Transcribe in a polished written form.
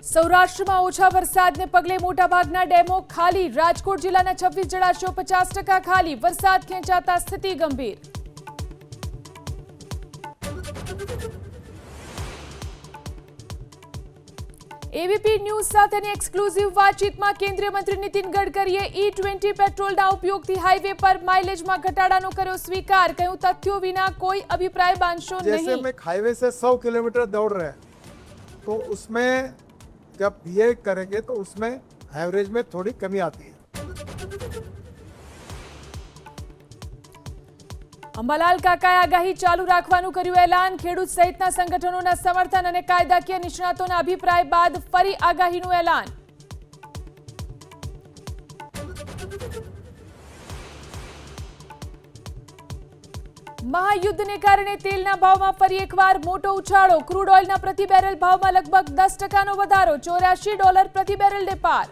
સૌરાષ્ટ્રમાં ઓછા વરસાદને પગલે મોટાભાગના ડેમો ખાલી. રાજકોટ જિલ્લાના 26 જળાશયો 50% ખાલી. વરસાદ ખેંચાતા સ્થિતિ ગંભીર. એબીપી ન્યૂઝ સાથેની એક્સક્લુઝિવ વાતચીતમાં કેન્દ્રીય મંત્રી નીતિન ગડકરીએ E20 પેટ્રોલના ઉપયોગથી હાઈવે પર માઇલેજમાં ઘટાડાનો કર્યો સ્વીકાર. કહ્યું, તથ્યો વિના કોઈ અભિપ્રાય બાંધશો નહીં. जैसे मैं हाईवे से 100 किलोमीटर दौड़ रहे हैं तो उसमें जब ये करेंगे तो उसमें एवरेज में थोड़ी कमी आती है. અંબાલાલ કાકાએ આગાહી ચાલુ રાખવાનું કર્યું એલાન. ખેડૂત સહિતના સંગઠનોના સમર્થન અને કાયદાકીય નિષ્ણાતોના અભિપ્રાય બાદ ફરી આગાહીનું એલાન. મહાયુદ્ધને કારણે તેલના ભાવમાં ફરી એકવાર મોટો ઉછાળો. ક્રૂડ ઓઇલના પ્રતિ બેરલ ભાવમાં લગભગ 10%નો વધારો. $84 પ્રતિ બેરલને પાર.